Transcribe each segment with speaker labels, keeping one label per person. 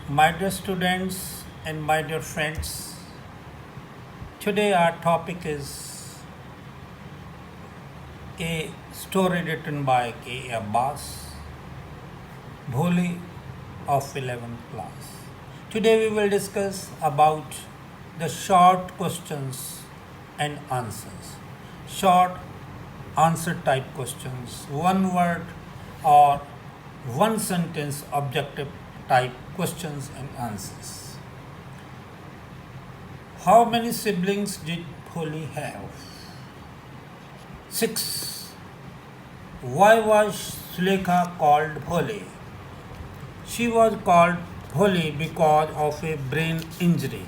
Speaker 1: My dear students and my dear friends, today our topic is a story written by K. Abbas, Bholi of 11th class. Today we will discuss about the short questions and answers. Short answer type questions, one word or one sentence objective type questions and answers. How many siblings did Bholi have? 6. Why was Sulekha called Bholi? She was called Bholi because of a brain injury.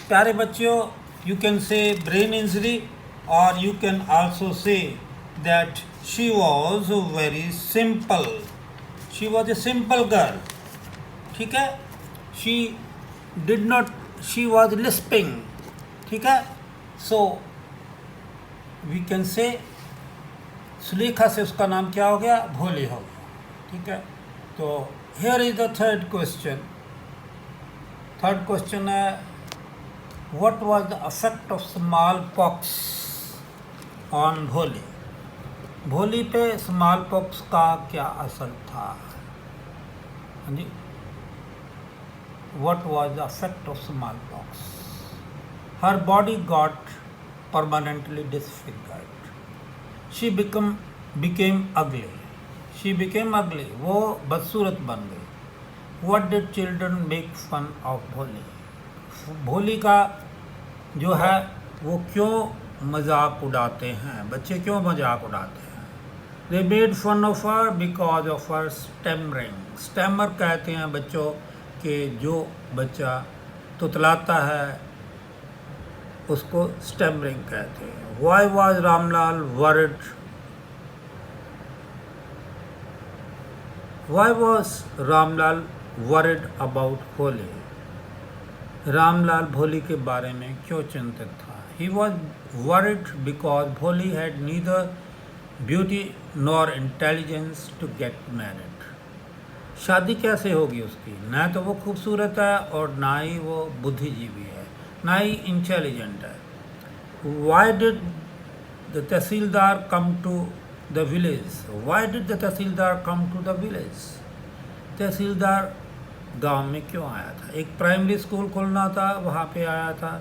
Speaker 1: प्यारे बच्चों, you can say brain injury or you can also say that she was very simple. She was a simple girl. ठीक है, she was lisping. ठीक है, so we can say Sulekha से उसका नाम क्या हो गया, भोली हो गया. ठीक है, तो here is the third question. Third question है, what was the effect of smallpox on भोली? भोली पे स्मॉलपॉक्स का क्या असर था? हाँ जी, what was the effect of smallpox? Her body got permanently disfigured. She became ugly. She became ugly. वो बदसूरत बन गई. What did children make fun of Bholi? भोली का जो है वो क्यों मजाक उड़ाते हैं? बच्चे क्यों मजाक उड़ाते हैं? They made fun of her because of her stammering. Stammer कहते हैं बच्चों कि जो बच्चा तुतलाता है उसको stammering कहते हैं. Why was Ramlal worried? Why was Ramlal worried about Bholi? Ramlal भोली के बारे में क्यों चिंतित था? He was worried because Bholi had neither beauty nor intelligence to get married. शादी कैसे होगी उसकी? ना तो वो खूबसूरत है और ना ही वो बुद्धिजीवी है, ना ही इंटेलिजेंट है. Why did the tehsildar come to the village? Why did the tehsildar come to the village? तहसीलदार गांव में क्यों आया था? एक प्राइमरी स्कूल खोलना था, वहाँ पे आया था.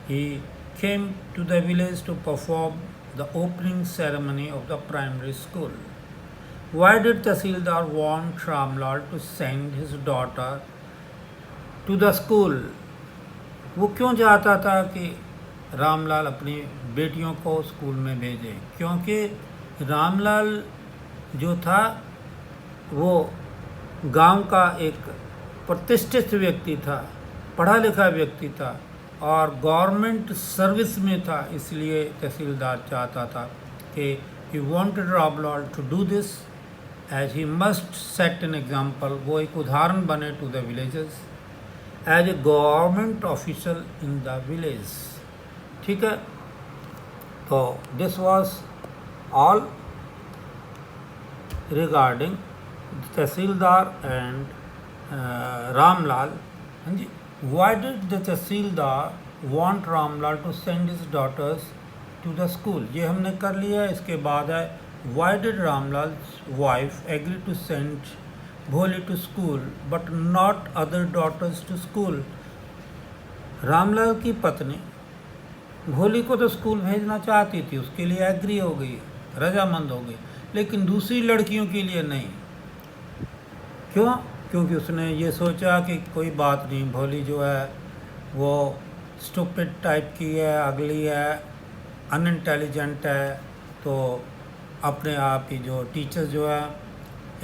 Speaker 1: He came to the village to perform the opening ceremony of the primary school. Why did Tahsildar want Ramlal to send his daughter to the school? वो क्यों चाहता था कि रामलाल अपनी बेटियों को स्कूल में भेजे? क्योंकि रामलाल जो था वो गांव का एक प्रतिष्ठित व्यक्ति था, पढ़ा लिखा व्यक्ति था और गवर्नमेंट सर्विस में था. इसलिए तहसीलदार चाहता था कि he wanted Ramlal to do this as he must set an example. वो एक उदाहरण बने to the villages as a government official in the village. ठीक है, तो this was all regarding tehsildar and Ramlal. हाँ जी, why did the tehsildar want Ramlal to send his daughters to the school? ये हमने कर लिया. इसके बाद है, why did Ramlal's wife agree to send Bholi to school but not other daughters to school? Ramlal की पत्नी भोली को तो स्कूल भेजना चाहती थी, उसके लिए एग्री हो गई, रजामंद हो गई, लेकिन दूसरी लड़कियों के लिए नहीं. क्यों? क्योंकि उसने ये सोचा कि कोई बात नहीं, भोली जो है वो स्टूपिड टाइप की है, अगली है, अनइंटेलिजेंट है, तो अपने आप ही जो टीचर्स जो है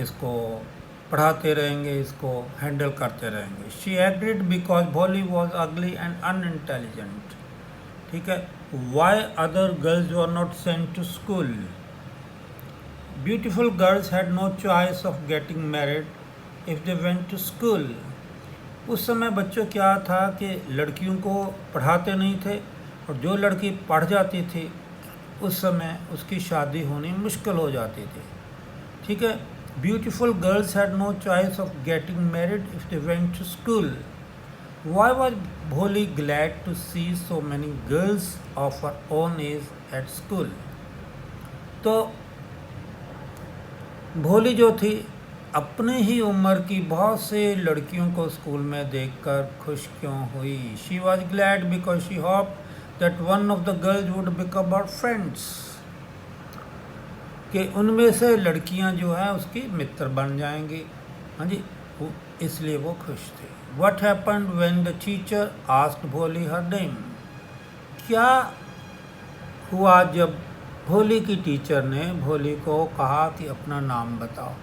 Speaker 1: इसको पढ़ाते रहेंगे, इसको हैंडल करते रहेंगे. She agreed because Bholi was ugly and unintelligent. ठीक है. Why other girls were not sent to school? Beautiful girls had no choice of getting married if they went to school. उस समय बच्चों क्या था कि लड़कियों को पढ़ाते नहीं थे और जो लड़की पढ़ जाती थी उस समय उसकी शादी होनी मुश्किल हो जाती थी. ठीक है, Beautiful girls had no choice of getting married if they went to school. Why was Bholi glad to see so many girls of her own age at school? तो भोली जो थी अपने ही उम्र की बहुत से लड़कियों को स्कूल में देखकर खुश क्यों हुई? She was glad because she hope that one of the girls would become our friends, कि उनमें से लड़कियां जो है उसकी मित्र बन जाएंगी। हाँ जी, इसलिए वो खुश थे। What happened when the teacher asked भोली हर नेम? क्या हुआ जब भोली की टीचर ने भोली को कहा कि अपना नाम बताओ?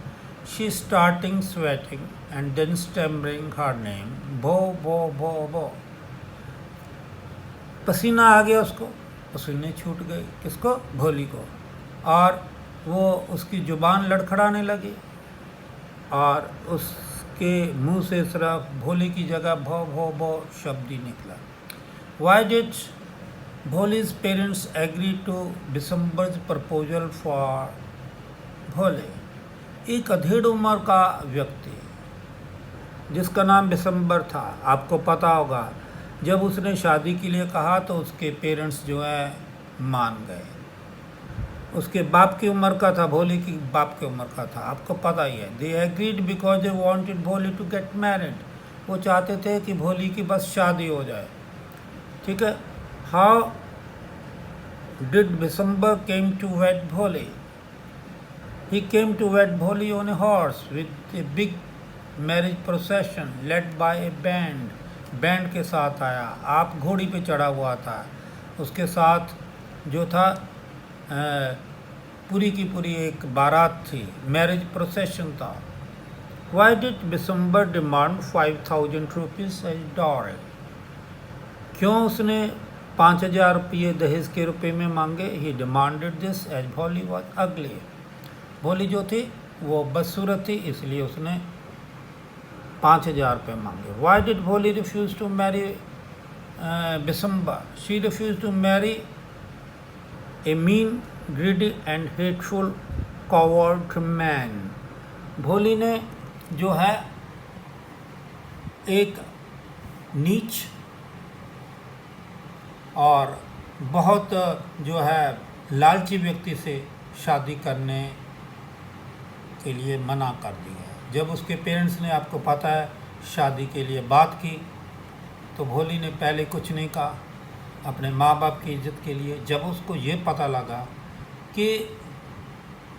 Speaker 1: She starting sweating and then stammering her name, भो भो भो भो। पसीना आ गया उसको, पसीने छूट गए। किसको? भोली को। और वो उसकी ज़ुबान लड़खड़ाने लगी और उसके मुंह से सिर्फ भोली की जगह भो भो भो शब्द ही निकला। Why did Bholi's parents agree to Bishambar's proposal for Bhole? एक अधेड़ उम्र का व्यक्ति जिसका नाम बिशंबर था, आपको पता होगा, जब उसने शादी के लिए कहा तो उसके पेरेंट्स जो है मान गए। उसके बाप की उम्र का था, भोली की बाप की उम्र का था, आपको पता ही है। They agreed because they wanted भोली टू गेट मैरिड। वो चाहते थे कि भोली की बस शादी हो जाए। ठीक है। How did Bishambar came to wed Bholi? He came to wed Bholi on a horse with a big marriage procession led by a band. Band के साथ आया। आप घोड़ी पे चढ़ा हुआ था, उसके साथ जो था पूरी की पूरी एक बारात थी, मैरिज प्रोसेशन था। Why did Bishambar demand 5000 rupees as dowry? क्यों उसने 5000 रुपये दहेज के रुपए में मांगे? He demanded this as Bholi was ugly. Bholi जो थी वो बदसूरत थी, इसलिए उसने 5000 रुपये मांगे। Why did Bholi refuse to marry Bishambar? She refuse to marry a mean greedy and hateful coward man. Bholi ने जो है एक नीच और बहुत जो है लालची व्यक्ति से शादी करने के लिए मना कर दिया। जब उसके पेरेंट्स ने, आपको पता है, शादी के लिए बात की तो भोली ने पहले कुछ नहीं कहा अपने माँ बाप की इज्जत के लिए। जब उसको ये पता लगा कि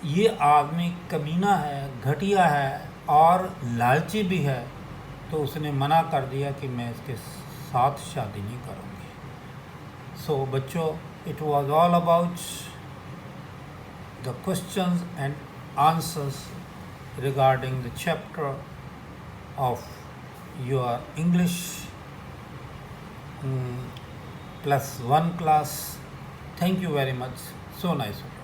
Speaker 1: ये आदमी कमीना है, घटिया है और लालची भी है, तो उसने मना कर दिया कि मैं इसके साथ शादी नहीं करूँगी। सो बच्चों, it was all about the questions and answers regarding the chapter of your English +1 class. Thank you very much. So nice of you.